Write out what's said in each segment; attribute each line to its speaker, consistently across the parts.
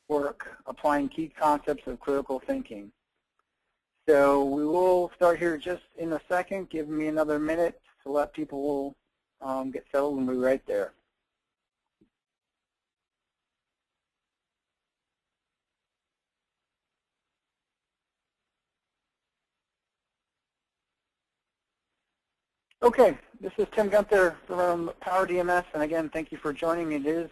Speaker 1: work applying key concepts of critical thinking. So we will start here just in a second. Give me another minute to let people get settled, and we'll be right there. Okay, this is Tim Gunther from Power DMS, and again, thank you for joining. It is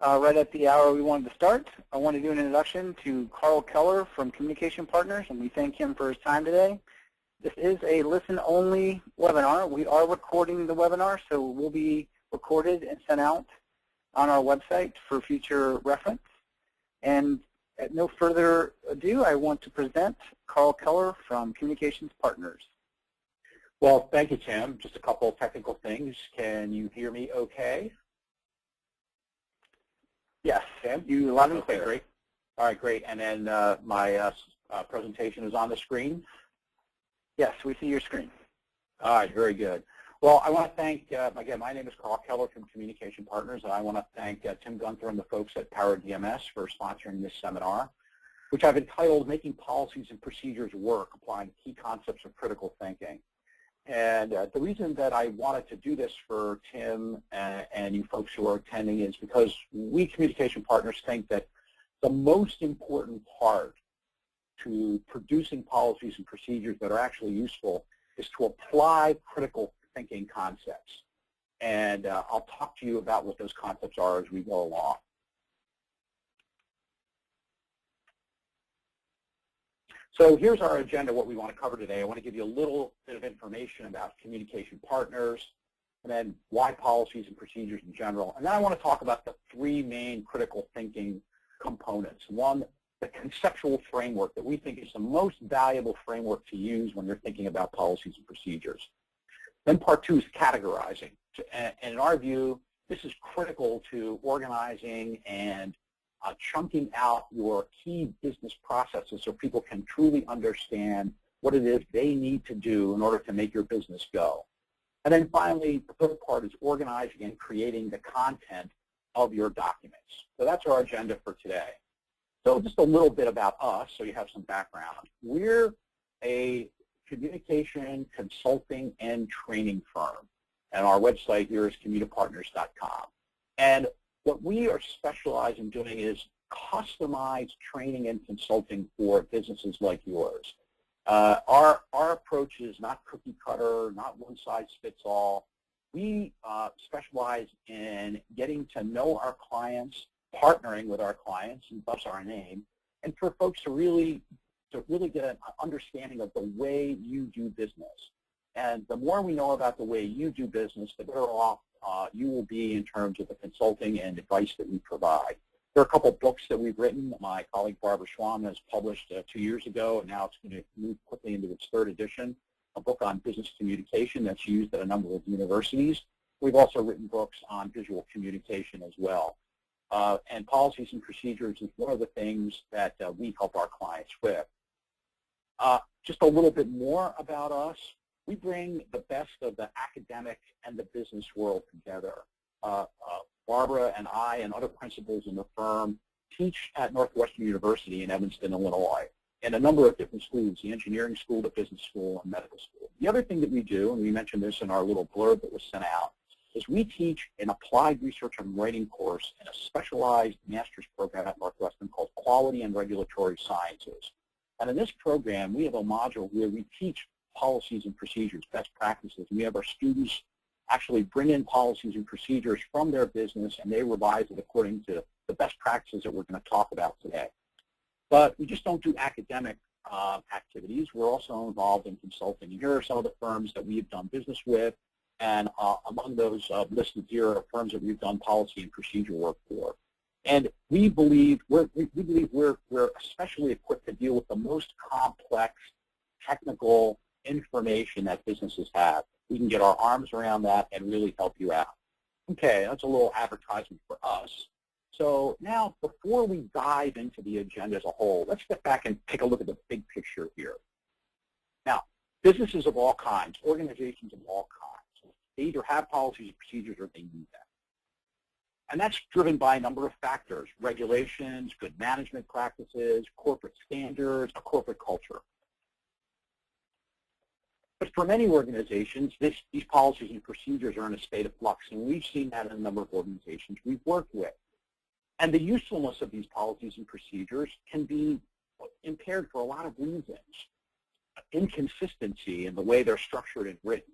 Speaker 1: right at the hour we wanted to start. I want to do an introduction to Karl Keller from Communication Partners, and we thank him for his time today. This is a listen-only webinar. We are recording the webinar, so it will be recorded and sent out on our website for future reference. And at no further ado, I want to present Karl Keller from Communications Partners.
Speaker 2: Well, thank you, Tim. Just a couple of technical things. Can you hear me okay?
Speaker 1: Yes,
Speaker 2: Tim?
Speaker 1: You loud and
Speaker 2: okay,
Speaker 1: clear.
Speaker 2: Great. All right, great. And then my presentation is on the screen?
Speaker 1: Yes, we see your screen.
Speaker 2: All right, very good. Well, I want to thank, again, my name is Karl Keller from Communication Partners, and I want to thank Tim Gunther and the folks at Power DMS for sponsoring this seminar, which I've entitled Making Policies and Procedures Work, Applying Key Concepts of Critical Thinking. And the reason that I wanted to do this for Tim and you folks who are attending is because we Communication Partners think that the most important part to producing policies and procedures that are actually useful is to apply critical thinking concepts. And I'll talk to you about what those concepts are as we go along. So here's our agenda, what we want to cover today. I want to give you a little bit of information about Communication Partners, and then why policies and procedures in general. And then I want to talk about the three main critical thinking components. One, the conceptual framework that we think is the most valuable framework to use when you're thinking about policies and procedures. Then part two is categorizing. And in our view, this is critical to organizing and chunking out your key business processes so people can truly understand what it is they need to do in order to make your business go. And then finally, the third part is organizing and creating the content of your documents. So that's our agenda for today. So just a little bit about us so you have some background. We're a communication consulting and training firm, and our website here is communipartners.com. And what we are specialized in doing is customized training and consulting for businesses like yours. Our approach is not cookie cutter, not one size fits all. We specialize in getting to know our clients, partnering with our clients, and thus our name, and for folks to really get an understanding of the way you do business. And the more we know about the way you do business, the better off you will be in terms of the consulting and advice that we provide. There are a couple of books that we've written. My colleague Barbara Schwam has published 2 years ago, and now it's going to move quickly into its third edition, a book on business communication that's used at a number of universities. We've also written books on visual communication as well. And policies and procedures is one of the things that we help our clients with. Just a little bit more about us. We bring the best of the academic and the business world together. Barbara and I and other principals in the firm teach at Northwestern University in Evanston, Illinois, in a number of different schools, the engineering school, the business school, and medical school. The other thing that we do, and we mentioned this in our little blurb that was sent out, is we teach an applied research and writing course in a specialized master's program at Northwestern called Quality and Regulatory Sciences. And in this program, we have a module where we teach policies and procedures, best practices. And we have our students actually bring in policies and procedures from their business, and they revise it according to the best practices that we're going to talk about today. But we just don't do academic activities. We're also involved in consulting. And here are some of the firms that we've done business with, and among those listed here are firms that we've done policy and procedure work for. And we believe we're especially equipped to deal with the most complex technical information that businesses have. We can get our arms around that and really help you out. Okay, that's a little advertisement for us. So now, before we dive into the agenda as a whole, let's step back and take a look at the big picture here. Now, businesses of all kinds, organizations of all kinds, they either have policies and procedures or they need them. And that's driven by a number of factors: regulations, good management practices, corporate standards, a corporate culture. But for many organizations, these policies and procedures are in a state of flux, and we've seen that in a number of organizations we've worked with. And the usefulness of these policies and procedures can be impaired for a lot of reasons. Inconsistency in the way they're structured and written.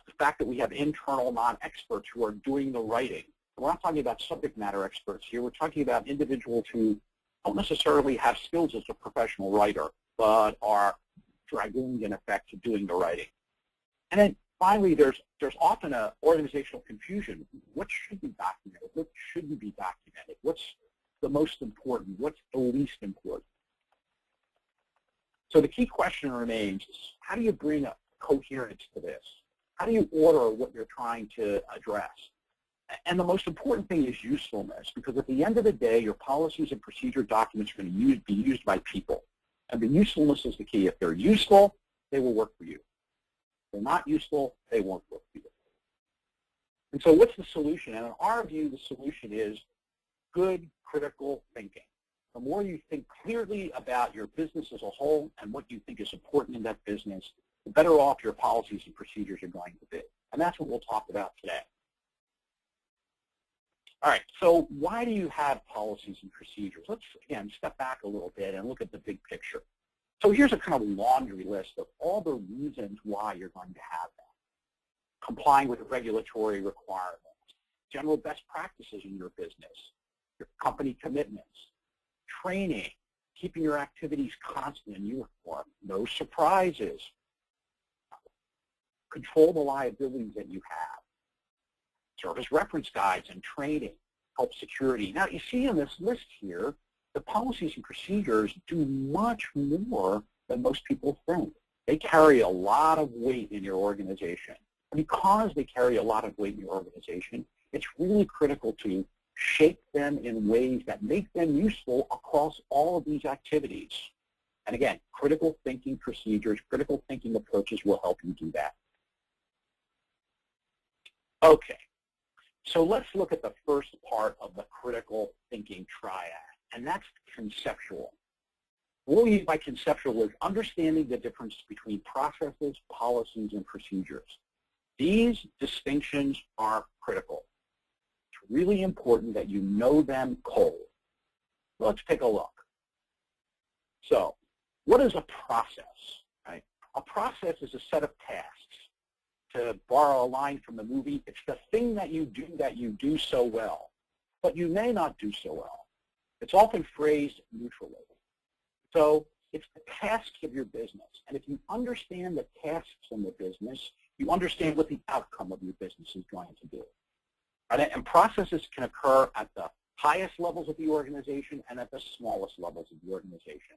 Speaker 2: The fact that we have internal non-experts who are doing the writing. We're not talking about subject matter experts here. We're talking about individuals who don't necessarily have skills as a professional writer, but are dragoons, in effect, to doing the writing. And then finally, there's often an organizational confusion. What should be documented? What shouldn't be documented? What's the most important? What's the least important? So the key question remains, how do you bring a coherence to this? How do you order what you're trying to address? And the most important thing is usefulness, because at the end of the day, your policies and procedure documents are going to be used by people. And the usefulness is the key. If they're useful, they will work for you. If they're not useful, they won't work for you. And so what's the solution? And in our view, the solution is good critical thinking. The more you think clearly about your business as a whole and what you think is important in that business, the better off your policies and procedures are going to be. And that's what we'll talk about today. All right, so why do you have policies and procedures? Let's, again, step back a little bit and look at the big picture. So here's a kind of laundry list of all the reasons why you're going to have them. Complying with regulatory requirements, general best practices in your business, your company commitments, training, keeping your activities constant and uniform, no surprises, control the liabilities that you have, service reference guides and training, help security. Now, you see in this list here, the policies and procedures do much more than most people think. They carry a lot of weight in your organization. And because they carry a lot of weight in your organization, it's really critical to shape them in ways that make them useful across all of these activities. And again, critical thinking procedures, critical thinking approaches will help you do that. Okay. So let's look at the first part of the critical thinking triad, and that's conceptual. What we mean by conceptual is understanding the difference between processes, policies, and procedures. These distinctions are critical. It's really important that you know them cold. Let's take a look. So, what is a process? Right? A process is a set of tasks. To borrow a line from the movie, it's the thing that you do so well, but you may not do so well. It's often phrased neutrally. So it's the tasks of your business. And if you understand the tasks in the business, you understand what the outcome of your business is going to be. Right? And processes can occur at the highest levels of the organization and at the smallest levels of the organization.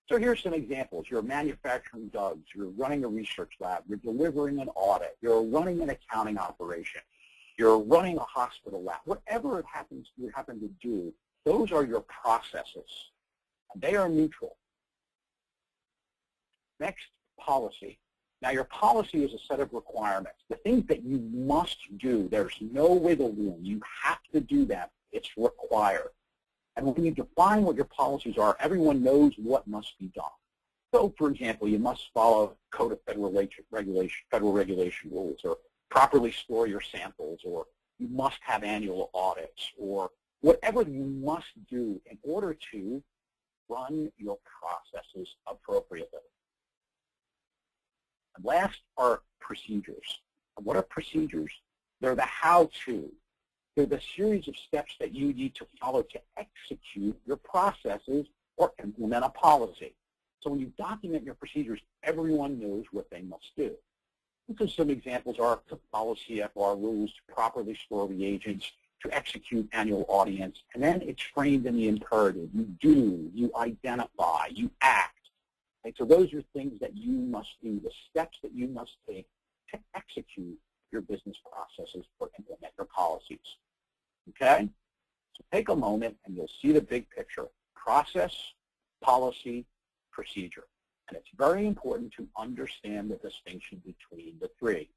Speaker 2: So here's some examples. You're manufacturing drugs, you're running a research lab, you're delivering an audit, you're running an accounting operation, you're running a hospital lab. Whatever it happens you happen to do, those are your processes. And they are neutral. Next, policy. Now your policy is a set of requirements. The things that you must do, there's no wiggle room. You have to do them. It's required. And when you define what your policies are, everyone knows what must be done. So, for example, you must follow Code of Federal Regulation rules, or properly store your samples, or you must have annual audits, or whatever you must do in order to run your processes appropriately. And last are procedures. And what are procedures? They're the how-to. They're the series of steps that you need to follow to execute your processes or implement a policy. So when you document your procedures, everyone knows what they must do. Because some examples are to follow CFR rules, to properly store reagents, to execute annual audits, and then it's framed in the imperative. You do, you identify, you act. Okay? So those are things that you must do, the steps that you must take to execute your business processes or implement your policies. Okay? So take a moment and you'll see the big picture. Process, policy, procedure. And it's very important to understand the distinction between the three.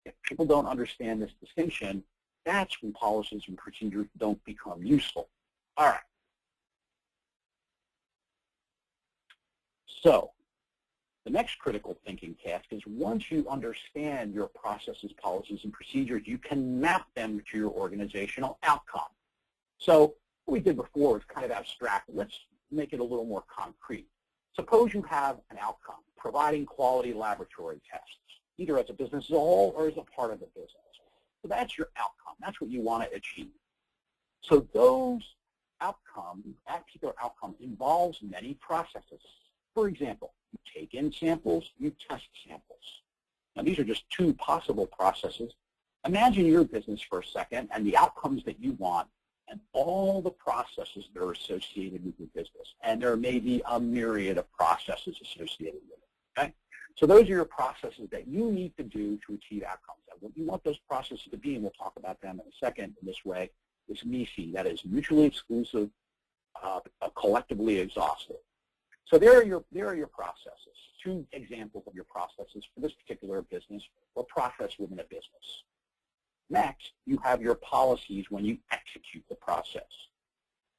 Speaker 2: If people don't understand this distinction, that's when policies and procedures don't become useful. All right. So the next critical thinking task is once you understand your processes, policies, and procedures, you can map them to your organizational outcome. So what we did before was kind of abstract. Let's make it a little more concrete. Suppose you have an outcome, providing quality laboratory tests, either as a business as a whole or as a part of the business. So that's your outcome. That's what you want to achieve. So those outcomes, that particular outcome involves many processes. For example, you take in samples, you test samples. Now these are just two possible processes. Imagine your business for a second and the outcomes that you want and all the processes that are associated with your business. And there may be a myriad of processes associated with it, okay? So those are your processes that you need to do to achieve outcomes. And what you want those processes to be, and we'll talk about them in a second in this way, is MISI, that is mutually exclusive, collectively exhaustive. So there are your processes, two examples of your processes for this particular business or process within a business. Next, you have your policies when you execute the process.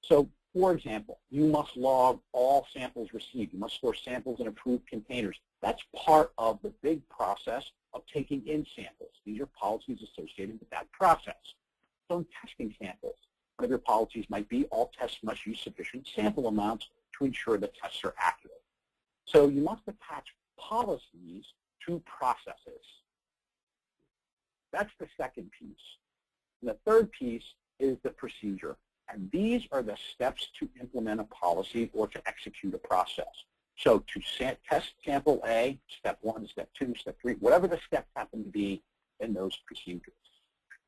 Speaker 2: So, for example, you must log all samples received. You must store samples in approved containers. That's part of the big process of taking in samples. These are policies associated with that process. So in testing samples, one of your policies might be all tests must use sufficient sample amounts to ensure the tests are accurate. So you must attach policies to processes. That's the second piece. And the third piece is the procedure. And these are the steps to implement a policy or to execute a process. So to test sample A, step 1, step 2, step 3, whatever the steps happen to be in those procedures.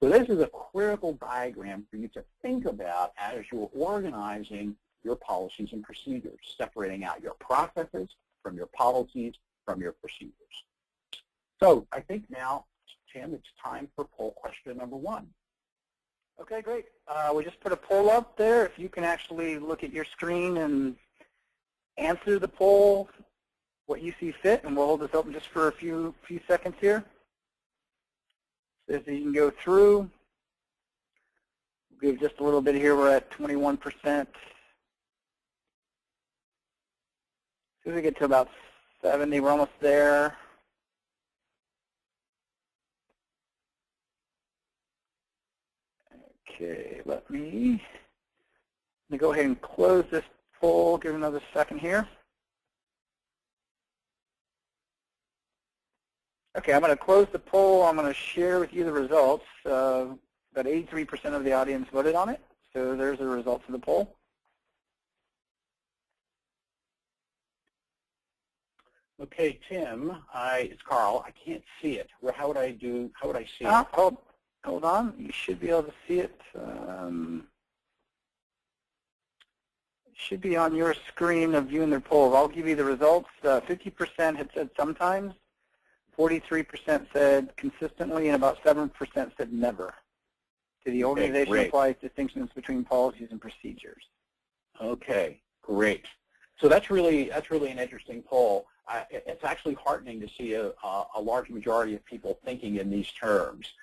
Speaker 2: So this is a critical diagram for you to think about as you're organizing your policies and procedures, separating out your processes from your policies from your procedures. So I think now, Tim, it's time for poll question number 1.
Speaker 1: Okay, great. We just put a poll up there. If you can actually look at your screen and answer the poll, what you see fit, and we'll hold this open just for a few seconds here. So if you can go through, we'll give just a little bit here. We're at 21%. As soon as we get to about 70, we're almost there. Okay, let me go ahead and close this poll. Give it another second here. Okay, I'm going to close the poll. I'm going to share with you the results. About 83% of the audience voted on it. So there's the results of the poll.
Speaker 2: Okay, Tim, it's Carl. I can't see it. How would I see it?
Speaker 1: Hold on. You should be able to see it. It should be on your screen of viewing the poll. I'll give you the results. 50% had said sometimes, 43% said consistently, and about 7% said never. To the organization applies distinctions between policies and procedures.
Speaker 2: Okay, great. So that's really an interesting poll. It's actually heartening to see a large majority of people thinking in these terms.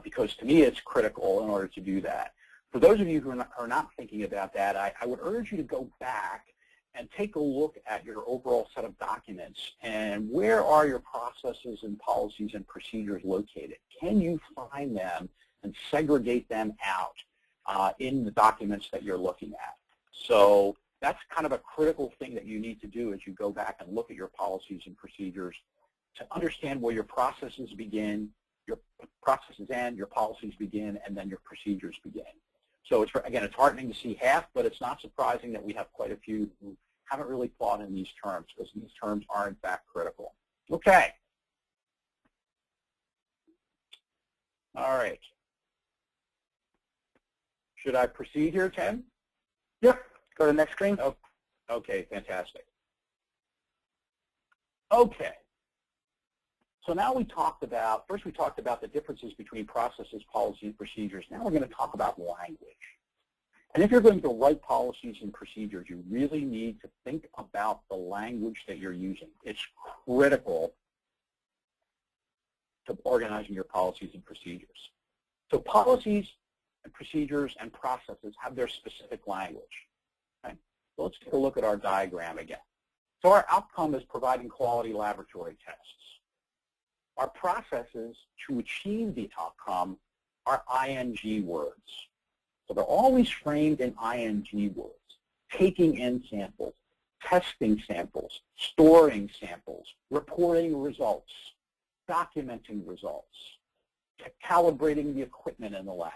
Speaker 2: Because to me it's critical in order to do that. For those of you who are not thinking about that, I would urge you to go back and take a look at your overall set of documents and where are your processes and policies and procedures located. Can you find them and segregate them out in the documents that you're looking at? So that's kind of a critical thing that you need to do as you go back and look at your policies and procedures to understand where your processes begin, your processes end, your policies begin, and then your procedures begin. So it's heartening to see half, but it's not surprising that we have quite a few who haven't really thought in these terms, because these terms are in fact critical. Okay. All right. Should I proceed here, Tim?
Speaker 1: Yep. Go to the next screen.
Speaker 2: Oh, okay, fantastic. Okay. So now first we talked about the differences between processes, policies, and procedures. Now we're going to talk about language. And if you're going to write policies and procedures, you really need to think about the language that you're using. It's critical to organizing your policies and procedures. So policies procedures, and processes have their specific language. Okay? So let's take a look at our diagram again. So our outcome is providing quality laboratory tests. Our processes to achieve the outcome are ing words. So they're always framed in ing words. Taking in samples, testing samples, storing samples, reporting results, documenting results, calibrating the equipment in the lab.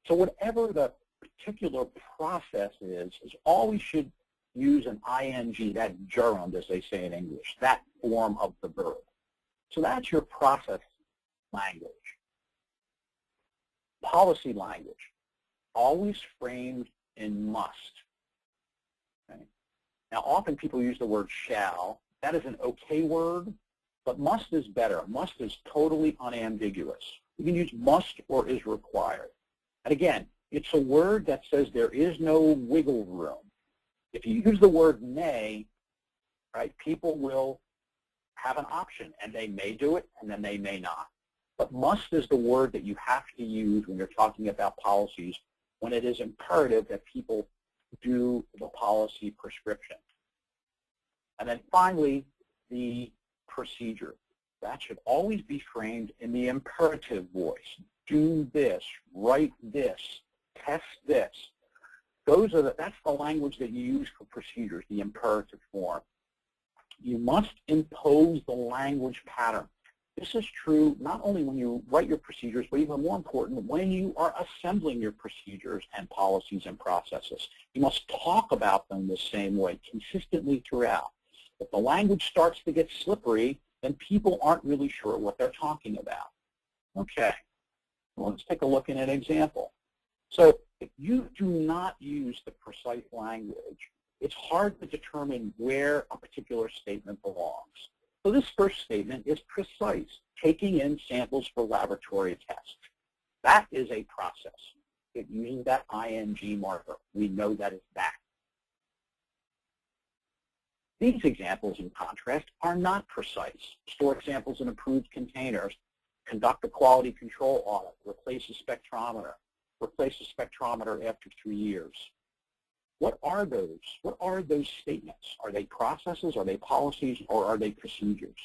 Speaker 2: So whatever the particular process is always should use an ing, that gerund, as they say in English, that form of the verb. So that's your process language. Policy language, always framed in must. Okay? Now, often people use the word shall. That is an okay word, but must is better. Must is totally unambiguous. You can use must or is required. And again, it's a word that says there is no wiggle room. If you use the word may, right, people will have an option, and they may do it, and then they may not. But must is the word that you have to use when you're talking about policies, when it is imperative that people do the policy prescription. And then finally, the procedure. That should always be framed in the imperative voice. Do this, write this, test this. That's the language that you use for procedures, the imperative form. You must impose the language pattern. This is true not only when you write your procedures, but even more important, when you are assembling your procedures and policies and processes. You must talk about them the same way, consistently throughout. If the language starts to get slippery, then people aren't really sure what they're talking about. Okay, well, let's take a look at an example. So if you do not use the precise language, it's hard to determine where a particular statement belongs. So this first statement is precise, taking in samples for laboratory tests. That is a process. It uses that ing marker. We know that is that. These examples, in contrast, are not precise. Store samples in approved containers, conduct a quality control audit, replace a spectrometer, replace a spectrometer after 3 years. What are those? What are those statements? Are they processes, are they policies, or are they procedures?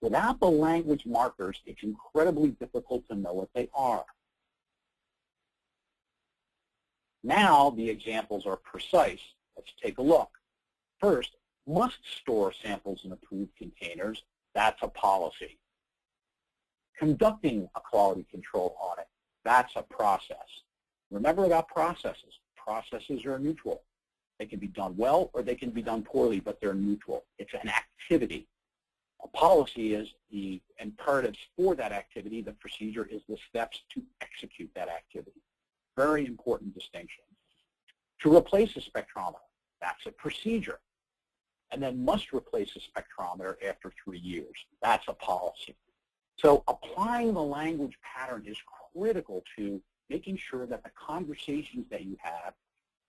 Speaker 2: Without the language markers, it's incredibly difficult to know what they are. Now the examples are precise. Let's take a look. First, must store samples in approved containers. That's a policy. Conducting a quality control audit. That's a process. Remember about processes. Processes are neutral. They can be done well or they can be done poorly, but they're neutral. It's an activity. A policy is the imperatives for that activity. The procedure is the steps to execute that activity. Very important distinction. To replace a spectrometer, that's a procedure. And then must replace a spectrometer after 3 years. That's a policy. So applying the language pattern is critical to making sure that the conversations that you have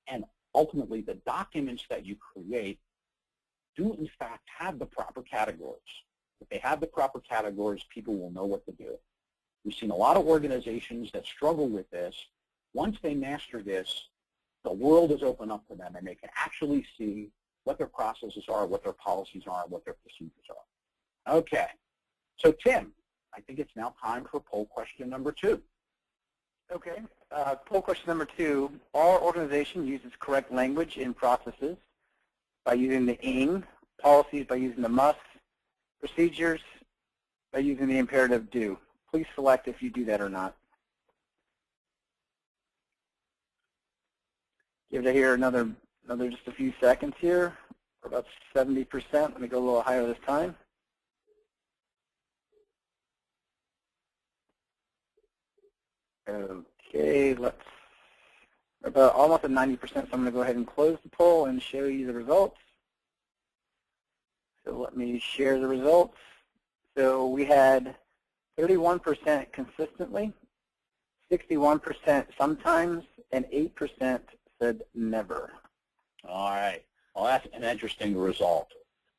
Speaker 2: and ultimately the documents that you create do in fact have the proper categories. If they have the proper categories, people will know what to do. We've seen a lot of organizations that struggle with this. Once they master this, the world is open up to them and they can actually see what their processes are, what their policies are, and what their procedures are. Okay, so Tim, I think it's now time for poll question number 2.
Speaker 1: Okay, poll question number 2. Our organization uses correct language in processes by using the ing, policies by using the must, procedures by using the imperative do. Please select if you do that or not. Give it here another just a few seconds here, for about 70%. Let me go a little higher this time. Okay, we're about almost at 90%, so I'm going to go ahead and close the poll and show you the results. So let me share the results. So we had 31% consistently, 61% sometimes, and 8% said never. All right.
Speaker 2: Well, that's an interesting result.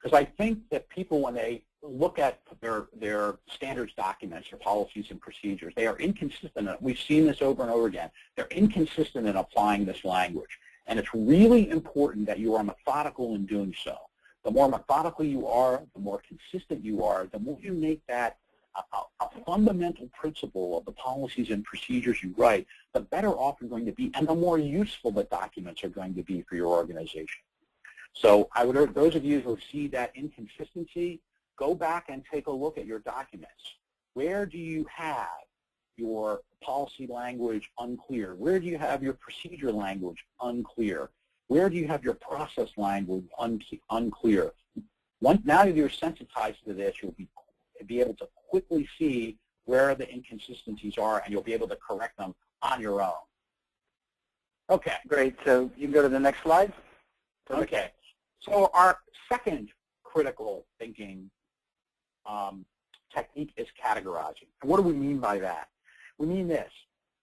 Speaker 2: Because I think that people, when they look at their standards documents, their policies and procedures. They are inconsistent. We've seen this over and over again. They're inconsistent in applying this language. And it's really important that you are methodical in doing so. The more methodical you are, the more consistent you are, the more you make that a fundamental principle of the policies and procedures you write, the better off you're going to be, and the more useful the documents are going to be for your organization. So I would urge those of you who see that inconsistency, go back and take a look at your documents. Where do you have your policy language unclear? Where do you have your procedure language unclear? Where do you have your process language unclear? Now that you're sensitized to this, you'll be able to quickly see where the inconsistencies are, and you'll be able to correct them on your own. Okay.
Speaker 1: Great. So you can go to the next slide.
Speaker 2: Okay. So our second critical thinking technique is categorizing. And what do we mean by that? We mean this: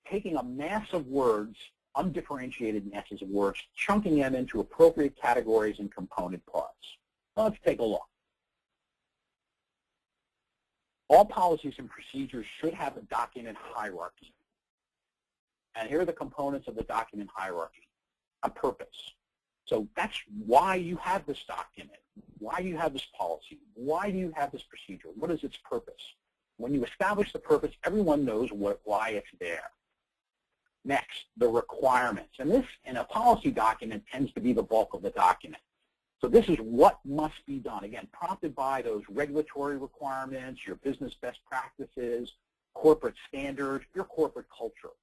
Speaker 2: taking a mass of words, undifferentiated masses of words, chunking them into appropriate categories and component parts. Well, let's take a look. All policies and procedures should have a document hierarchy. And here are the components of the document hierarchy: a purpose. So that's why you have this document, why you have this policy, why do you have this procedure, what is its purpose? When you establish the purpose, everyone knows why it's there. Next, the requirements. And this, in a policy document, tends to be the bulk of the document. So this is what must be done. Again, prompted by those regulatory requirements, your business best practices, corporate standards, your corporate culture.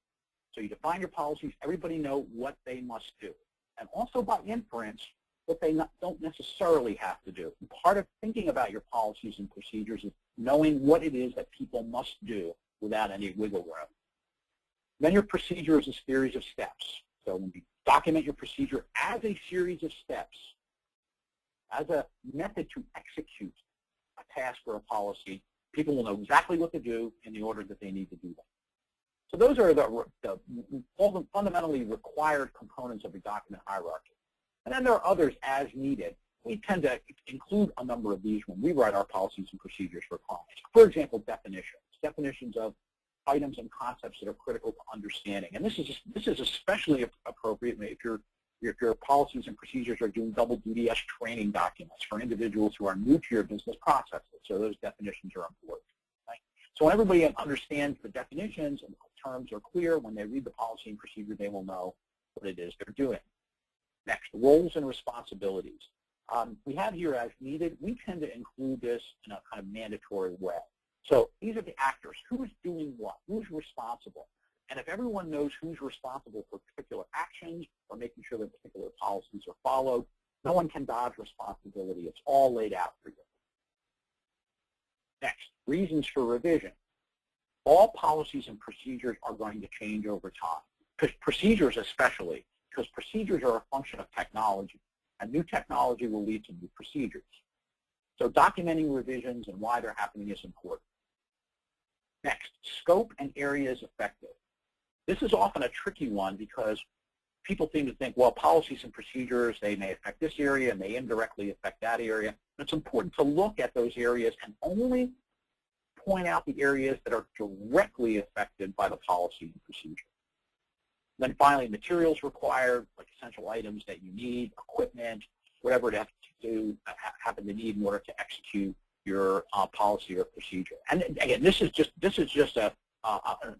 Speaker 2: So you define your policies, everybody knows what they must do. And also by inference, what they don't necessarily have to do. And part of thinking about your policies and procedures is knowing what it is that people must do without any wiggle room. Then your procedure is a series of steps. So when you document your procedure as a series of steps, as a method to execute a task or a policy, people will know exactly what to do in the order that they need to do that. So those are the fundamentally required components of the document hierarchy. And then there are others as needed. We tend to include a number of these when we write our policies and procedures for clients. For example, definitions of items and concepts that are critical to understanding. And this is especially appropriate if your policies and procedures are doing double duty as training documents for individuals who are new to your business processes. So those definitions are important. Right? So when everybody understands the definitions and the terms are clear, when they read the policy and procedure, they will know what it is they're doing. Next, roles and responsibilities. We have here as needed. We tend to include this in a kind of mandatory way. So these are the actors. Who's doing what? Who's responsible? And if everyone knows who's responsible for particular actions or making sure that particular policies are followed, no one can dodge responsibility. It's all laid out for you. Next, reasons for revision. All policies and procedures are going to change over time. Procedures especially, because procedures are a function of technology, and new technology will lead to new procedures. So documenting revisions and why they're happening is important. Next, scope and areas affected. This is often a tricky one because people seem to think, well, policies and procedures, they may affect this area and they indirectly affect that area. It's important to look at those areas and only point out the areas that are directly affected by the policy and procedure. Then finally, materials required, like essential items that you need, equipment, whatever it has to happen to need in order to execute your policy or procedure. And again, this is just an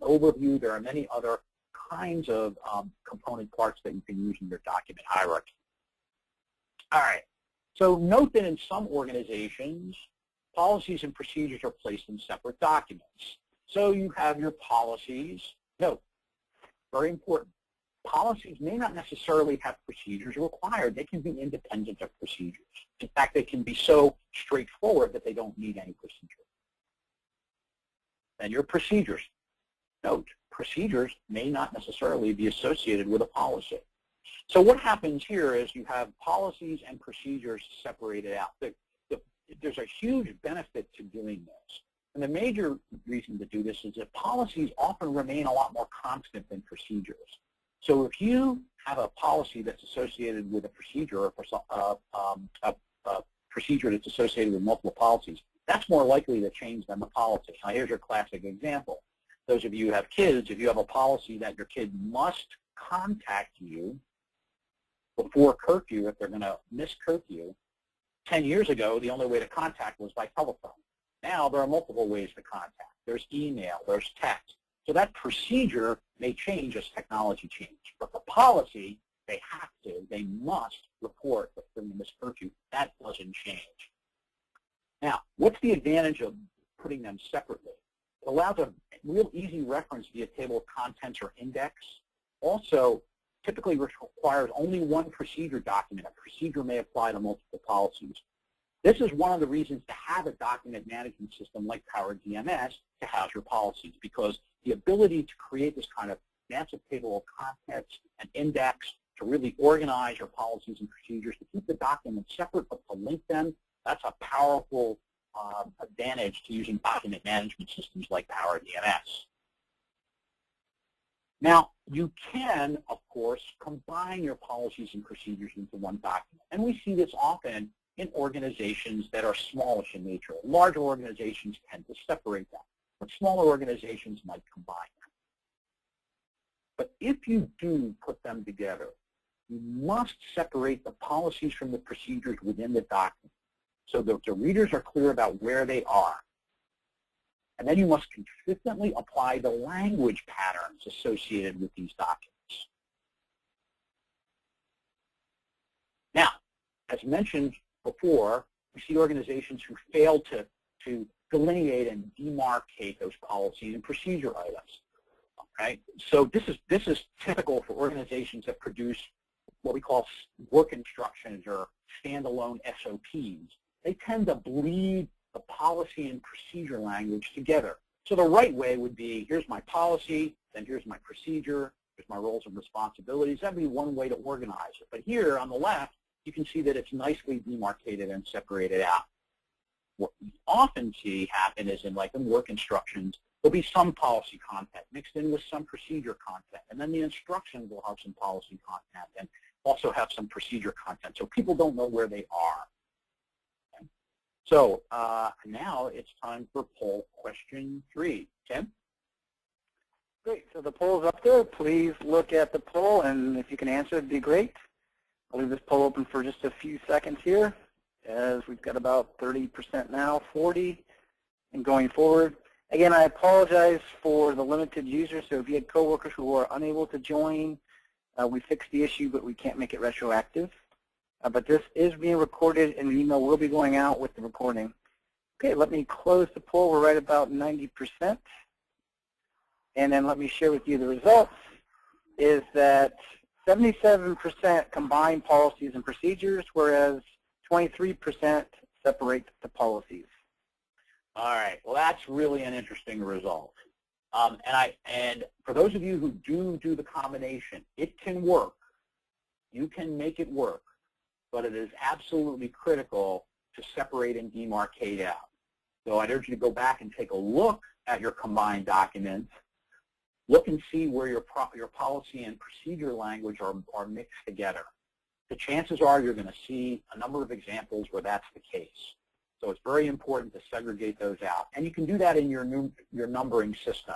Speaker 2: overview. There are many other kinds of component parts that you can use in your document hierarchy. All right. So note that in some organizations, policies and procedures are placed in separate documents. So you have your policies. Note, very important. Policies may not necessarily have procedures required. They can be independent of procedures. In fact, they can be so straightforward that they don't need any procedure. Then your procedures. Note, procedures may not necessarily be associated with a policy. So what happens here is you have policies and procedures separated out. There's a huge benefit to doing this. And the major reason to do this is that policies often remain a lot more constant than procedures. So if you have a policy that's associated with a procedure, or a procedure that's associated with multiple policies, that's more likely to change than the policy. Now, here's your classic example. Those of you who have kids, if you have a policy that your kid must contact you before curfew if they're going to miss curfew, 10 years ago, the only way to contact was by telephone. Now there are multiple ways to contact. There's email, there's text. So that procedure may change as technology changes. But the policy, they must report that they're going to miss curfew. That doesn't change. Now, what's the advantage of putting them separately? It allows a real easy reference via table of contents or index. Also, typically requires only one procedure document. A procedure may apply to multiple policies. This is one of the reasons to have a document management system like Power DMS to house your policies, because the ability to create this kind of massive table of contents and index to really organize your policies and procedures, to keep the documents separate but to link them, that's a powerful advantage to using document management systems like Power DMS. Now, you can, of course, combine your policies and procedures into one document. And we see this often in organizations that are smallish in nature. Larger organizations tend to separate them, but smaller organizations might combine them. But if you do put them together, you must separate the policies from the procedures within the document so that the readers are clear about where they are. And then you must consistently apply the language patterns associated with these documents. Now, as mentioned before, we see organizations who fail to delineate and demarcate those policies and procedure items. Okay? So this is typical for organizations that produce what we call work instructions or standalone SOPs. They tend to bleed the policy and procedure language together. So the right way would be, here's my policy, then here's my procedure, here's my roles and responsibilities. That would be one way to organize it. But here on the left, you can see that it's nicely demarcated and separated out. What we often see happen is in work instructions, there'll be some policy content mixed in with some procedure content. And then the instructions will have some policy content and also have some procedure content. So people don't know where they are. Okay. So now it's time for poll question 3. Tim?
Speaker 1: Great. So the poll's up there. Please look at the poll, and if you can answer, it'd be great. I'll leave this poll open for just a few seconds here, as we've got about 30% now, 40, and going forward. Again, I apologize for the limited users. So if you had coworkers who are unable to join, we fixed the issue, but we can't make it retroactive. But this is being recorded, and the email will be going out with the recording. Okay, let me close the poll. We're right about 90%. And then let me share with you the results, is that 77% combine policies and procedures, whereas 23% separate the policies.
Speaker 2: All right. Well, that's really an interesting result. And for those of you who do the combination, it can work. You can make it work, but it is absolutely critical to separate and demarcate out. So I'd urge you to go back and take a look at your combined documents. Look and see where your policy and procedure language are mixed together. The chances are you're going to see a number of examples where that's the case. So it's very important to segregate those out. And you can do that in your numbering system.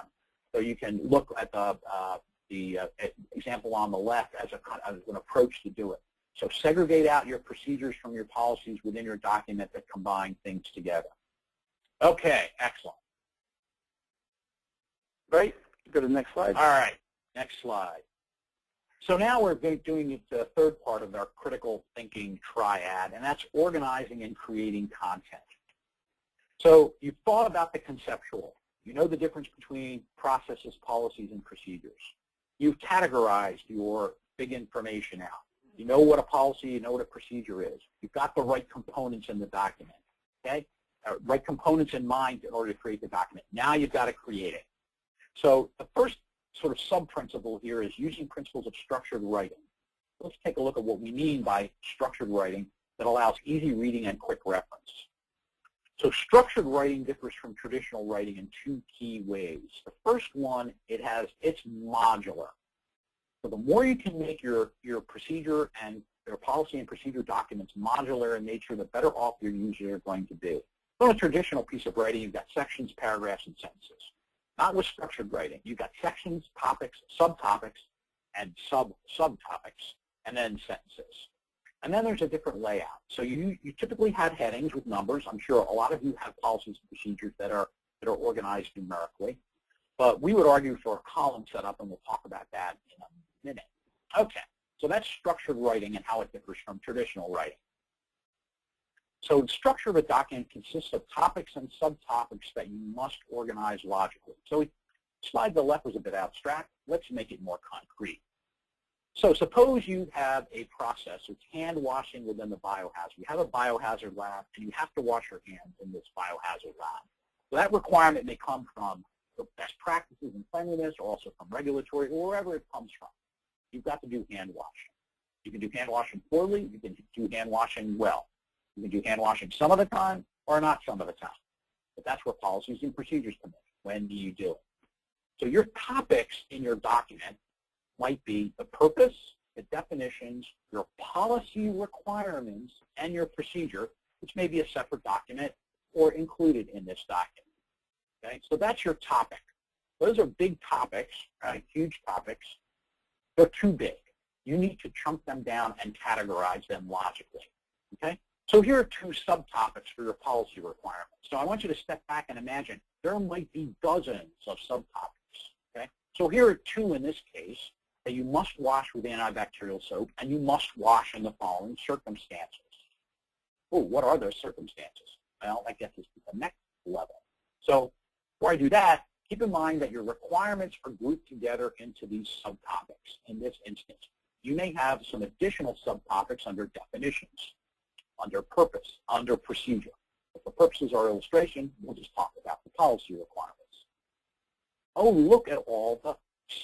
Speaker 2: So you can look at the example on the left as an approach to do it. So segregate out your procedures from your policies within your document that combine things together. Okay, excellent.
Speaker 1: Great. Go to the next slide.
Speaker 2: All right, next slide. So now we're doing the third part of our critical thinking triad, and that's organizing and creating content. So you've thought about the conceptual. You know the difference between processes, policies, and procedures. You've categorized your big information out. You know what a policy, you know what a procedure is. You've got the right components in the document, okay? Right components in mind in order to create the document. Now you've got to create it. So the first sort of sub-principle here is using principles of structured writing. Let's take a look at what we mean by structured writing that allows easy reading and quick reference. So structured writing differs from traditional writing in 2 key ways. The first one, it's modular. So the more you can make your procedure and your policy and procedure documents modular in nature, the better off your users are going to be. So in a traditional piece of writing, you've got sections, paragraphs, and sentences. Not with structured writing. You've got sections, topics, subtopics, and subtopics, and then sentences. And then there's a different layout. So you typically had headings with numbers. I'm sure a lot of you have policies and procedures that are organized numerically. But we would argue for a column setup, and we'll talk about that in a minute. Okay, so that's structured writing and how it differs from traditional writing. So the structure of a document consists of topics and subtopics that you must organize logically. So slide to the left was a bit abstract. Let's make it more concrete. So suppose you have a process, it's hand washing within the biohazard. You have a biohazard lab, and you have to wash your hands in this biohazard lab. So that requirement may come from the best practices in cleanliness, or also from regulatory, or wherever it comes from. You've got to do hand washing. You can do hand washing poorly. You can do hand washing well. You can do hand washing some of the time or not some of the time. But that's where policies and procedures come in. When do you do it? So your topics in your document might be the purpose, the definitions, your policy requirements, and your procedure, which may be a separate document or included in this document. Okay? So that's your topic. Those are big topics, right? Huge topics. They're too big. You need to chunk them down and categorize them logically. Okay? So here are two subtopics for your policy requirements. So I want you to step back and imagine there might be dozens of subtopics. Okay? So here are two in this case that you must wash with antibacterial soap, and you must wash in the following circumstances. Oh, what are those circumstances? Well, that gets us to the next level. So before I do that, keep in mind that your requirements are grouped together into these subtopics. In this instance, you may have some additional subtopics under definitions, under purpose, under procedure. If the purposes are illustration, we'll just talk about the policy requirements. Oh, look at all the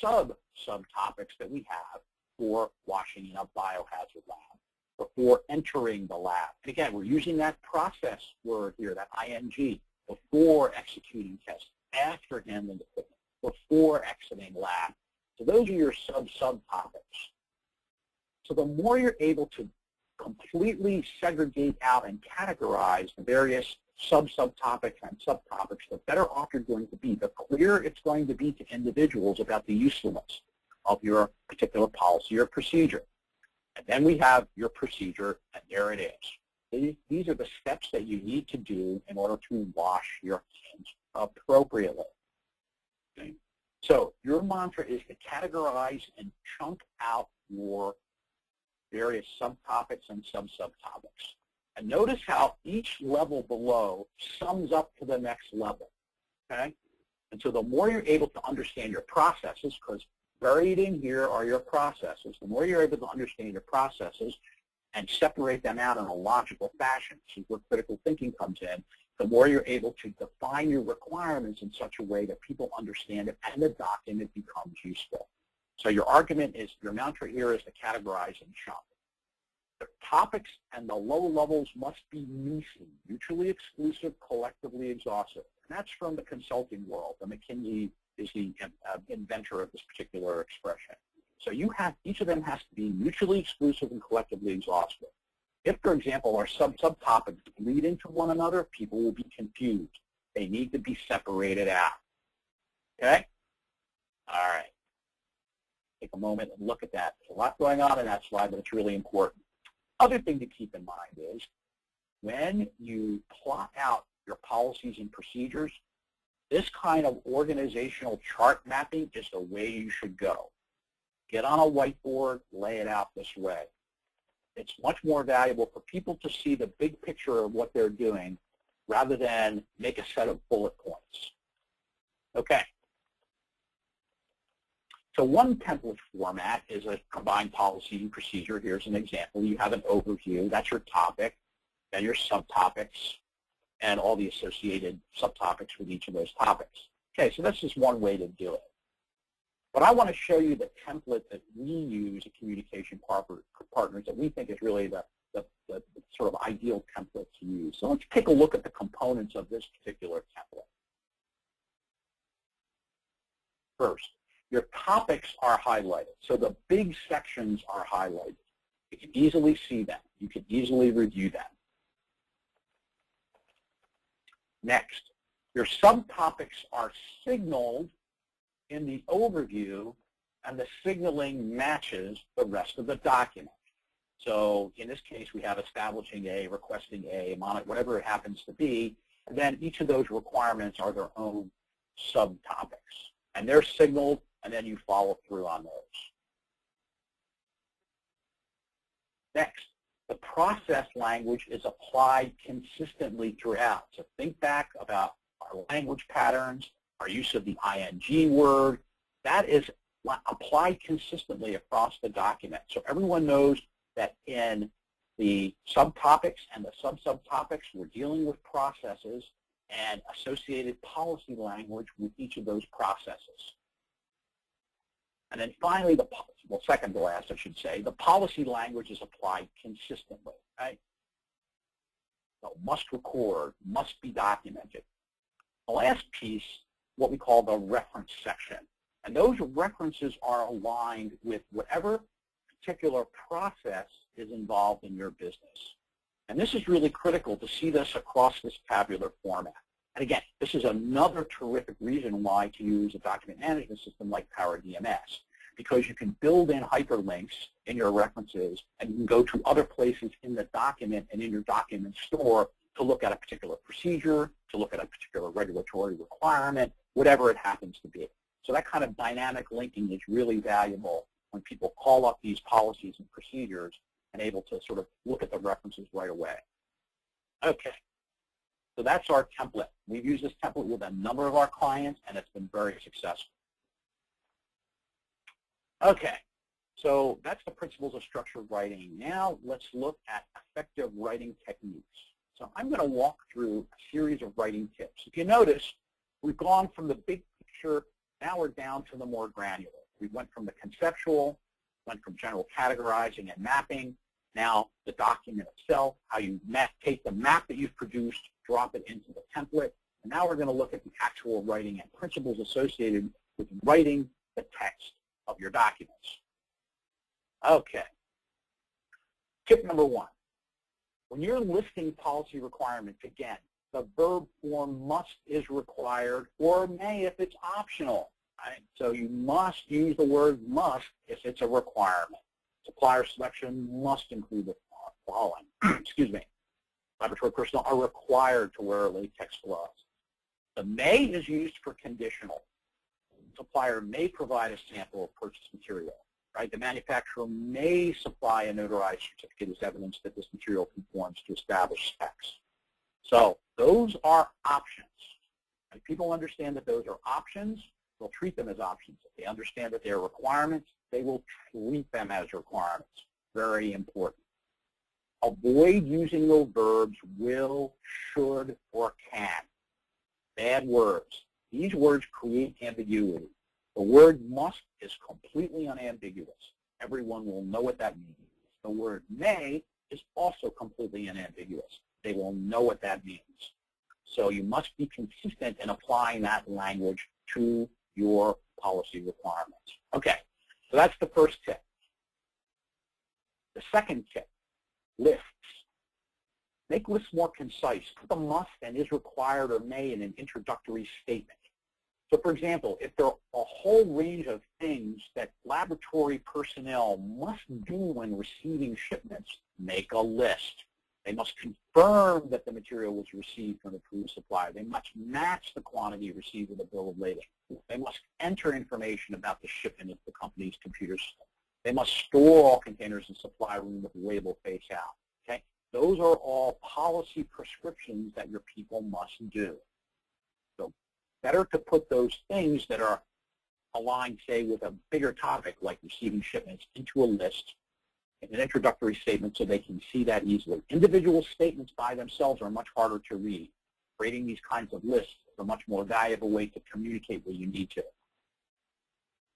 Speaker 2: subtopics that we have for washing in a biohazard lab, before entering the lab. And again, we're using that process word here, that ing, before executing tests, after handling equipment, before exiting lab. So those are your subtopics. So the more you're able to completely segregate out and categorize the various subtopics and subtopics, the better off you're going to be, the clearer it's going to be to individuals about the usefulness of your particular policy or procedure. And then we have your procedure, and there it is. These are the steps that you need to do in order to wash your hands appropriately. Okay? So your mantra is to categorize and chunk out your various subtopics and subtopics. And notice how each level below sums up to the next level. Okay? And so the more you're able to understand your processes, because buried in here are your processes, the more you're able to understand your processes and separate them out in a logical fashion, which is where critical thinking comes in, the more you're able to define your requirements in such a way that people understand it and the document becomes useful. So your argument is, your mantra here is to categorize and chunk. The topics and the low levels must be mutually exclusive, collectively exhaustive. And that's from the consulting world. And McKinsey is the inventor of this particular expression. So you have, each of them has to be mutually exclusive and collectively exhaustive. If, for example, our subtopics bleed into one another, people will be confused. They need to be separated out. Okay? All right. Take a moment and look at that. There's a lot going on in that slide, but it's really important. Other thing to keep in mind is when you plot out your policies and procedures, this kind of organizational chart mapping is the way you should go. Get on a whiteboard, lay it out this way. It's much more valuable for people to see the big picture of what they're doing rather than make a set of bullet points. Okay. So one template format is a combined policy and procedure. Here's an example. You have an overview. That's your topic, then your subtopics, and all the associated subtopics with each of those topics. Okay, so this is one way to do it. But I want to show you the template that we use at Communication Partners that we think is really the sort of ideal template to use. So let's take a look at the components of this particular template. First, your topics are highlighted. So the big sections are highlighted. You can easily see them. You can easily review them. Next, your subtopics are signaled in the overview, and the signaling matches the rest of the document. So in this case, we have establishing A, requesting A, whatever it happens to be, and then each of those requirements are their own subtopics. And they're signaled, and then you follow through on those. Next, the process language is applied consistently throughout. So think back about our language patterns, our use of the ing word. That is applied consistently across the document. So everyone knows that in the subtopics and the sub-subtopics, we're dealing with processes and associated policy language with each of those processes. And then finally, second to last, I should say, the policy language is applied consistently, right? So must record, must be documented. The last piece, what we call the reference section. And those references are aligned with whatever particular process is involved in your business. And this is really critical to see this across this tabular format. And again, this is another terrific reason why to use a document management system like Power DMS, because you can build in hyperlinks in your references, and you can go to other places in the document and in your document store to look at a particular procedure, to look at a particular regulatory requirement, whatever it happens to be. So that kind of dynamic linking is really valuable when people call up these policies and procedures and able to sort of look at the references right away. Okay, so that's our template. We've used this template with a number of our clients, and it's been very successful. Okay, so that's the principles of structured writing. Now let's look at effective writing techniques. So I'm going to walk through a series of writing tips. If you notice, we've gone from the big picture, now we're down to the more granular. We went from the conceptual, went from general categorizing and mapping, now the document itself, how you take the map that you've produced, drop it into the template, and now we're going to look at the actual writing and principles associated with writing the text of your documents. Okay. Tip number one. When you're listing policy requirements, again, the verb form must is required or may if it's optional. Right? So you must use the word must if it's a requirement. Supplier selection must include the following. Excuse me. Laboratory personnel are required to wear latex gloves. The may is used for conditional. The supplier may provide a sample of purchased material. Right? The manufacturer may supply a notarized certificate as evidence that this material conforms to established specs. So those are options. If people understand that those are options, they'll treat them as options. If they understand that they're requirements, they will treat them as requirements. Very important. Avoid using those verbs will, should, or can. Bad words. These words create ambiguity. The word must is completely unambiguous. Everyone will know what that means. The word may is also completely unambiguous. They will know what that means. So you must be consistent in applying that language to your policy requirements. Okay, so that's the first tip. The second tip, lists. Make lists more concise. Put the must and is required or may in an introductory statement. So for example, if there are a whole range of things that laboratory personnel must do when receiving shipments, make a list. They must confirm that the material was received from the approved supplier. They must match the quantity received with a bill of lading. They must enter information about the shipment into the company's computer system. They must store all containers in supply room with the label face out. Okay? Those are all policy prescriptions that your people must do. So better to put those things that are aligned, say, with a bigger topic like receiving shipments into a list in an introductory statement so they can see that easily. Individual statements by themselves are much harder to read. Creating these kinds of lists is a much more valuable way to communicate what you need to.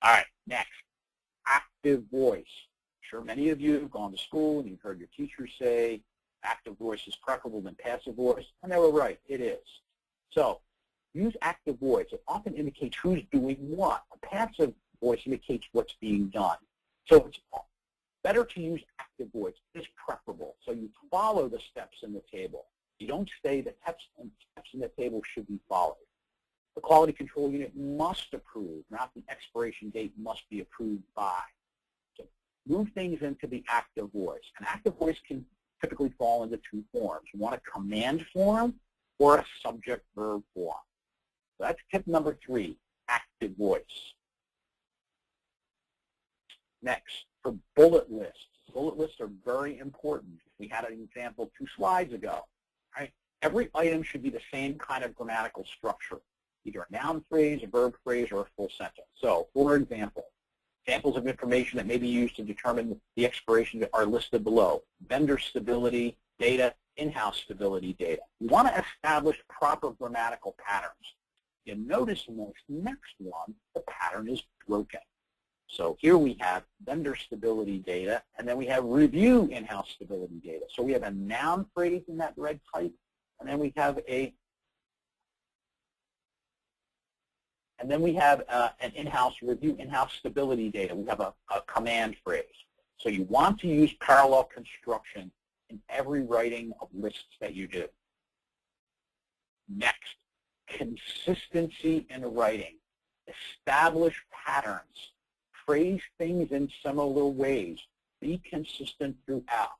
Speaker 2: All right, next, active voice. I'm sure many of you have gone to school and you've heard your teachers say active voice is preferable than passive voice, and they were right, it is. So use active voice. It often indicates who's doing what. A passive voice indicates what's being done. So it's better to use active voice. It's preferable. So you follow the steps in the table. You don't say the steps in the table should be followed. The quality control unit must approve, not the expiration date must be approved by. So move things into the active voice. An active voice can typically fall into two forms. You want a command form or a subject-verb form. So that's tip number 3, active voice. Next, for bullet lists. Bullet lists are very important. We had an example 2 slides ago. Right? Every item should be the same kind of grammatical structure, either a noun phrase, a verb phrase, or a full sentence. So, for example, examples of information that may be used to determine the expiration are listed below. Vendor stability data, in-house stability data. We want to establish proper grammatical patterns. You'll notice in this next one, the pattern is broken. So here we have vendor stability data, and then we have review in-house stability data. So we have a noun phrase in that red type, and then we have an in-house review, in-house stability data. We have a command phrase. So you want to use parallel construction in every writing of lists that you do. Next, consistency in writing. Establish patterns. Phrase things in similar ways. Be consistent throughout.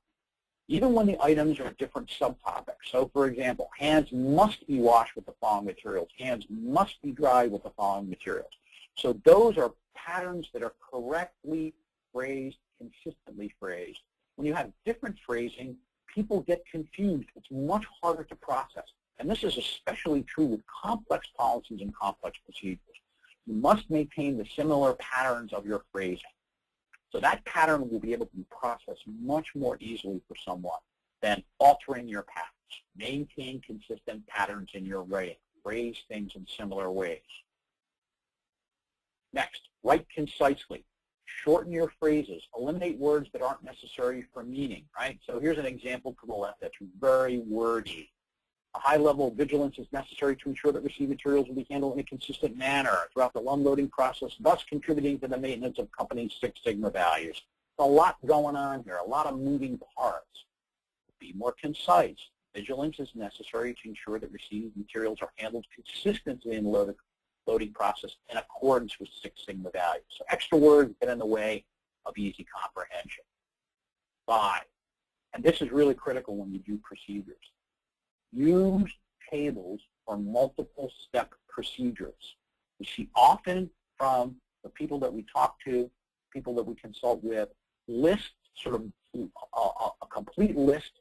Speaker 2: Even when the items are different subtopics. So, for example, hands must be washed with the following materials. Hands must be dried with the following materials. So those are patterns that are correctly phrased, consistently phrased. When you have different phrasing, people get confused. It's much harder to process. And this is especially true with complex policies and complex procedures. You must maintain the similar patterns of your phrasing. So that pattern will be able to be processed much more easily for someone than altering your patterns. Maintain consistent patterns in your writing. Phrase things in similar ways. Next, write concisely. Shorten your phrases. Eliminate words that aren't necessary for meaning, right? So here's an example to the left that's very wordy. A high level of vigilance is necessary to ensure that received materials will be handled in a consistent manner throughout the unloading process, thus contributing to the maintenance of company's Six Sigma values. There's a lot going on here, a lot of moving parts. Be more concise. Vigilance is necessary to ensure that received materials are handled consistently in the loading process in accordance with Six Sigma values. So extra words get in the way of easy comprehension. 5, and this is really critical when you do procedures. Use tables for multiple step procedures. We see often from the people that we talk to, people that we consult with, lists, sort of a complete list,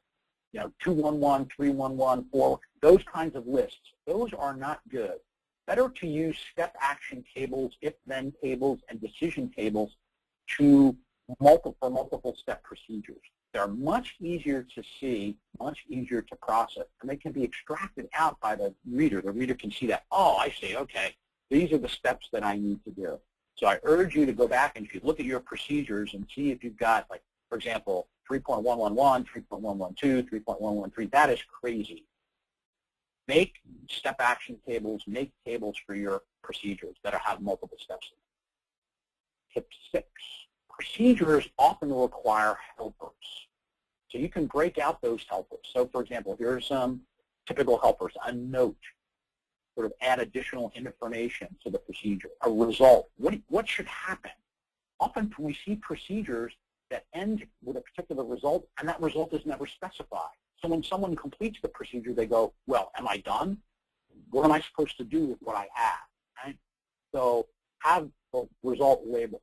Speaker 2: 211, 311, 4, those kinds of lists. Those are not good. Better to use step action tables, if-then tables, and decision tables for multiple step procedures. They're much easier to see, much easier to process, and they can be extracted out by the reader. The reader can see that, oh, I see, okay, these are the steps that I need to do. So I urge you to go back and look at your procedures and see if you've got, like, for example, 3.111, 3.112, 3.113. That is crazy. Make step action tables, make tables for your procedures that have multiple steps in them. Tip 6. Procedures often require helpers. So you can break out those helpers. So, for example, here are some typical helpers. A note, sort of add additional information to the procedure. A result, what should happen? Often we see procedures that end with a particular result, and that result is never specified. So when someone completes the procedure, they go, well, am I done? What am I supposed to do with what I have? Right? So have the result labeled.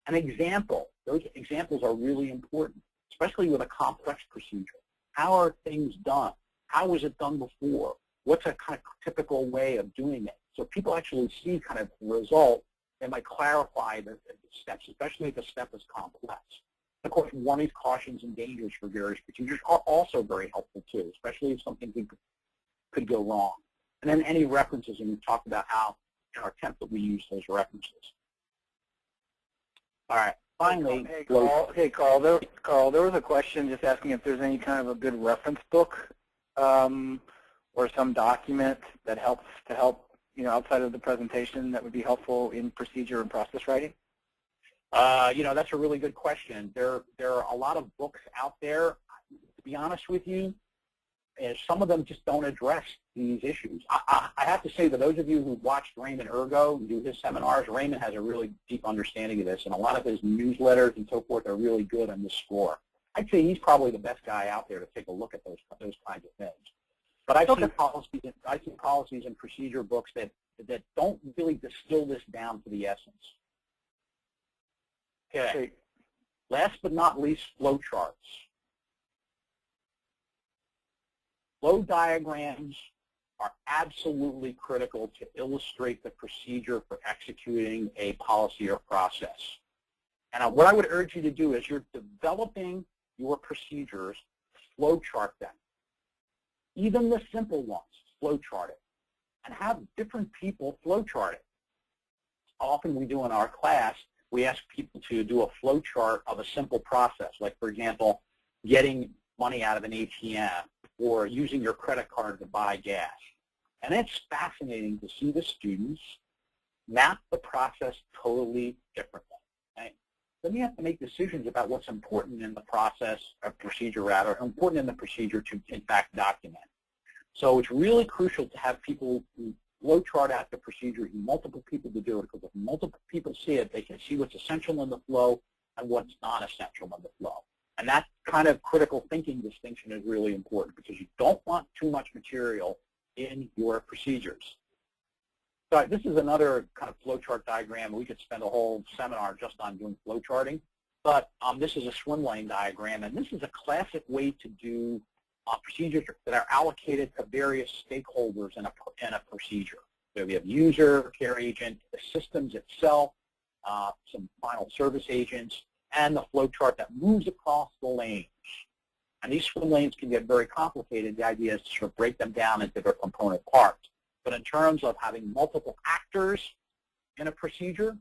Speaker 2: An example, those examples are really important, especially with a complex procedure. How are things done? How was it done before? What's a kind of typical way of doing it? So if people actually see kind of the result, they might clarify the steps, especially if a step is complex. Of course, warnings, cautions, and dangers for various procedures are also very helpful too, especially if something could go wrong. And then any references, and we've talked about how in our template we use those references. All right. Finally,
Speaker 1: hey, Carl, there was a question just asking if there's any kind of a good reference book or some document that helps outside of the presentation that would be helpful in procedure and process writing.
Speaker 2: That's a really good question. There are a lot of books out there. To be honest with you, and some of them just don't address these issues. I have to say, that those of you who watched Raymond Ergo do his seminars, Raymond has a really deep understanding of this, and a lot of his newsletters and so forth are really good on this score. I'd say he's probably the best guy out there to take a look at those kinds of things. But I've seen policies and procedure books that don't really distill this down to the essence. Okay. Last but not least, flow charts. Flow diagrams are absolutely critical to illustrate the procedure for executing a policy or process. And what I would urge you to do is, you're developing your procedures, flow chart them. Even the simple ones, flow chart it. And have different people flow chart it. Often we do in our class, we ask people to do a flow chart of a simple process, like, for example, getting money out of an ATM or using your credit card to buy gas. And it's fascinating to see the students map the process totally differently. Okay? Then you have to make decisions about what's important in the process, or procedure rather, important in the procedure to, in fact, document. So it's really crucial to have people who flow chart out the procedure, and multiple people to do it, because if multiple people see it, they can see what's essential in the flow and what's not essential in the flow. And that kind of critical thinking distinction is really important, because you don't want too much material in your procedures. So this is another kind of flow chart diagram. We could spend a whole seminar just on doing flow charting. But this is a swim lane diagram, and this is a classic way to do procedures that are allocated to various stakeholders in a procedure. So we have user, care agent, the systems itself, some final service agents, and the flow chart that moves across the lanes. And these swim lanes can get very complicated. The idea is to sort of break them down into their component parts. But in terms of having multiple actors in a procedure,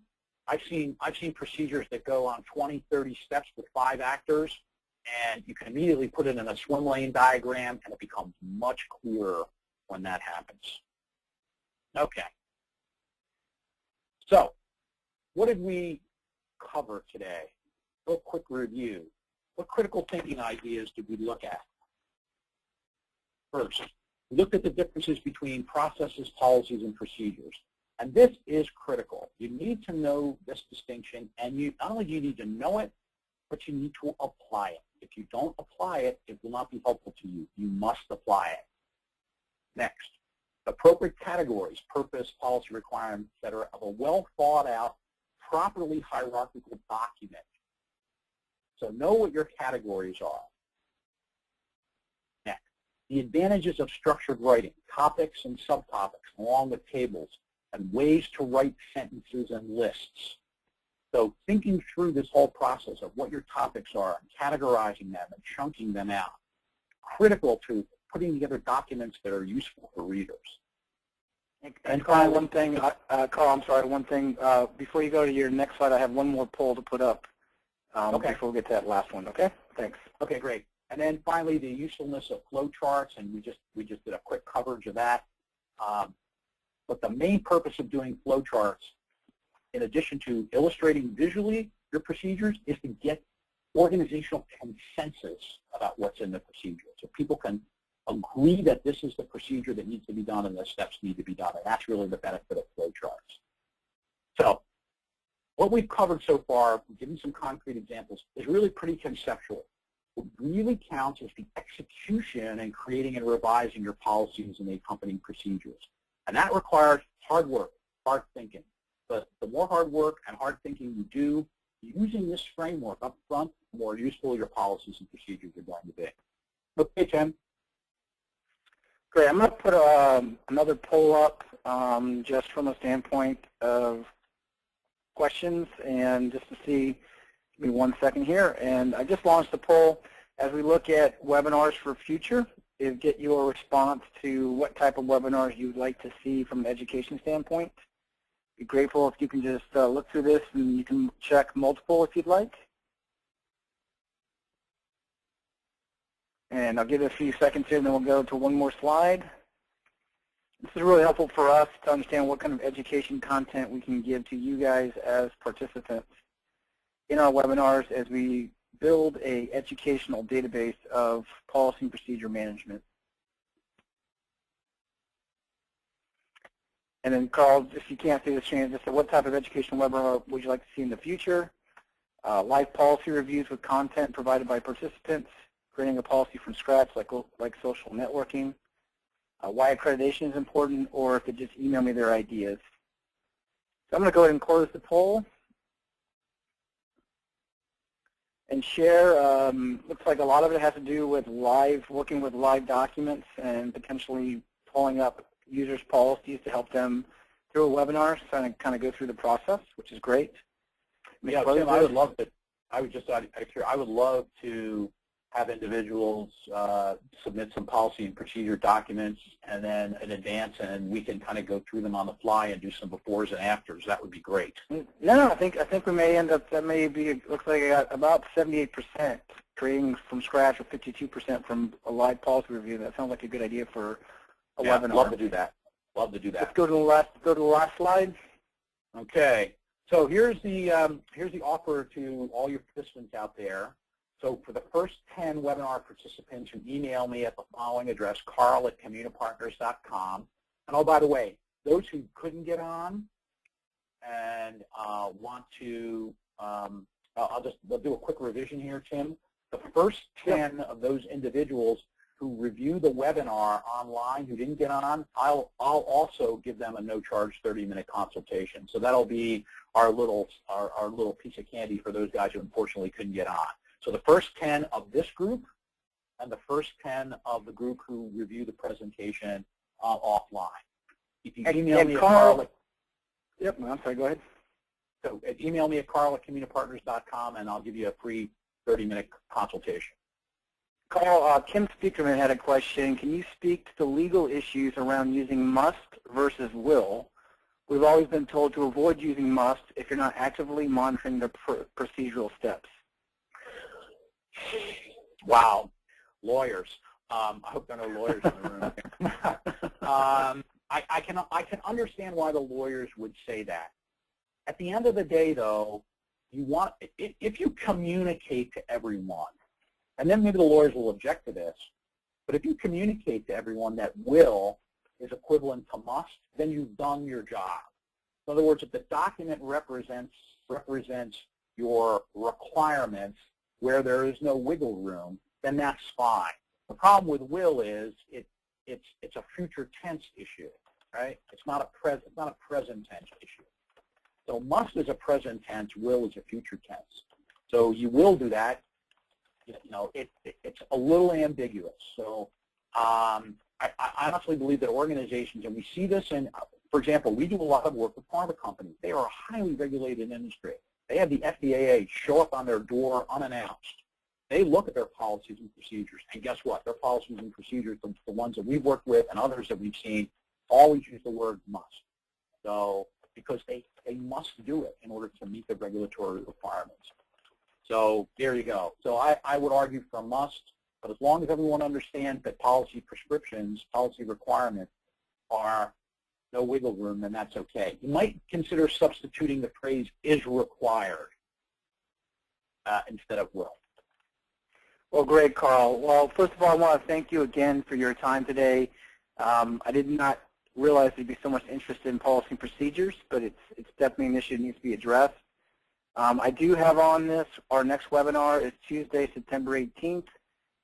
Speaker 2: I've seen procedures that go on 20, 30 steps with 5 actors, and you can immediately put it in a swim lane diagram, and it becomes much clearer when that happens. Okay. So what did we cover today? A real quick review. What critical thinking ideas did we look at? First, we looked at the differences between processes, policies, and procedures. And this is critical. You need to know this distinction, and not only do you need to know it, but you need to apply it. If you don't apply it, it will not be helpful to you. You must apply it. Next, appropriate categories, purpose, policy requirements, etc., of a well thought out, properly hierarchical document. So know what your categories are. Next, the advantages of structured writing, topics and subtopics, along with tables, and ways to write sentences and lists. So thinking through this whole process of what your topics are, and categorizing them and chunking them out, critical to putting together documents that are useful for readers.
Speaker 1: And Carl, one thing, Carl, I'm sorry, one thing, before you go to your next slide, I have one more poll to put up before we get to that last one, okay? Thanks.
Speaker 2: Okay, great. And then finally, the usefulness of flow charts, and we just did a quick coverage of that. But the main purpose of doing flow charts, in addition to illustrating visually your procedures, is to get organizational consensus about what's in the procedure. So people can agree that this is the procedure that needs to be done and the steps need to be done. And that's really the benefit of flow charts. So what we've covered so far, given some concrete examples, is really pretty conceptual. What really counts is the execution and creating and revising your policies and the accompanying procedures. And that requires hard work, hard thinking. But the more hard work and hard thinking you do, using this framework up front, the more useful your policies and procedures are going to be. Okay, Tim?
Speaker 1: Great. I'm going to put another poll up just from a standpoint of questions, and just to see, give me 1 second here. And I just launched the poll as we look at webinars for future, is get your response to what type of webinars you'd like to see from an education standpoint. Be grateful if you can just look through this, and you can check multiple if you'd like. And I'll give it a few seconds here, and then we'll go to one more slide. This is really helpful for us to understand what kind of education content we can give to you guys as participants in our webinars as we build an educational database of policy and procedure management. And then Carl, if you can't see the screen, just say what type of educational webinar would you like to see in the future? Live policy reviews with content provided by participants, creating a policy from scratch like social networking, why accreditation is important, or if they just email me their ideas. So I'm going to go ahead and close the poll and share. Looks like a lot of it has to do with working with live documents and potentially pulling up users' policies to help them through a webinar, so I kind of go through the process, which is great.
Speaker 2: Yeah, Tim, I would love to. I would love to have individuals submit some policy and procedure documents, and then in advance, and we can kind of go through them on the fly and do some befores and afters. That would be great.
Speaker 1: No, I think we may end up. That may be. Looks like I got about 78% creating from scratch, or 52% from a live policy review. That sounds like a good idea for a webinar.
Speaker 2: Love to do that. Love to do that.
Speaker 1: Let's go to the last slide.
Speaker 2: Okay. So here's the offer to all your participants out there. So for the first 10 webinar participants who email me at the following address, carl@communipartners.com. And oh, by the way, those who couldn't get on and want to, I'll do a quick revision here, Tim. The first 10 of those individuals who review the webinar online who didn't get on, I'll also give them a no-charge 30-minute consultation. So that'll be our little piece of candy for those guys who unfortunately couldn't get on. So the first 10 of this group and the first 10 of the group who review the presentation offline. If you email me at Carl,
Speaker 1: yep, I'm sorry, go ahead.
Speaker 2: So email me at carl@communipartners.com, and I'll give you a free 30-minute consultation.
Speaker 1: Carl, Kim Speakerman had a question. Can you speak to the legal issues around using must versus will? We've always been told to avoid using must if you're not actively monitoring the procedural steps.
Speaker 2: Wow, lawyers. I hope there are no lawyers in the room. I can understand why the lawyers would say that. At the end of the day, though, if you communicate to everyone, and then maybe the lawyers will object to this, but if you communicate to everyone that will is equivalent to must, then you've done your job. In other words, if the document represents your requirements where there is no wiggle room, then that's fine. The problem with will is it's a future tense issue, right? It's not a present tense issue. So must is a present tense, will is a future tense. So you will do that. You know, it's a little ambiguous. So I honestly believe that organizations, and we see this in, for example, we do a lot of work with pharma companies. They are a highly regulated industry. They have the FDA show up on their door unannounced. They look at their policies and procedures, and guess what? Their policies and procedures, the ones that we've worked with and others that we've seen, always use the word must. So because they must do it in order to meet the regulatory requirements. So there you go. So I would argue for must, but as long as everyone understands that policy prescriptions, policy requirements are no wiggle room, then that's okay. You might consider substituting the phrase is required instead of will.
Speaker 1: Well, great, Carl. Well, first of all, I want to thank you again for your time today. I did not realize there'd be so much interest in policy and procedures, but it's definitely an issue that needs to be addressed. I do have on this, our next webinar is Tuesday, September 18th.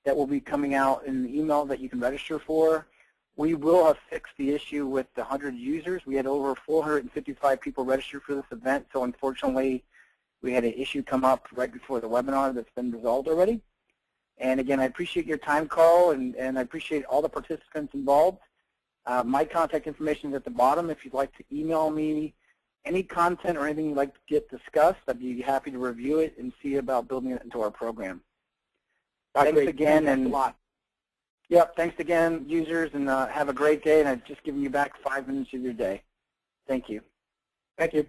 Speaker 1: That will be coming out in an email that you can register for. We will have fixed the issue with the 100 users. We had over 455 people registered for this event, so unfortunately we had an issue come up right before the webinar that's been resolved already. And again, I appreciate your time, Carl, and I appreciate all the participants involved. My contact information is at the bottom. If you'd like to email me any content or anything you'd like to get discussed, I'd be happy to review it and see about building it into our program. Thanks again.
Speaker 2: Thanks a lot.
Speaker 1: Yep, thanks again, users, and have a great day. And I've just given you back 5 minutes of your day. Thank you.
Speaker 2: Thank you.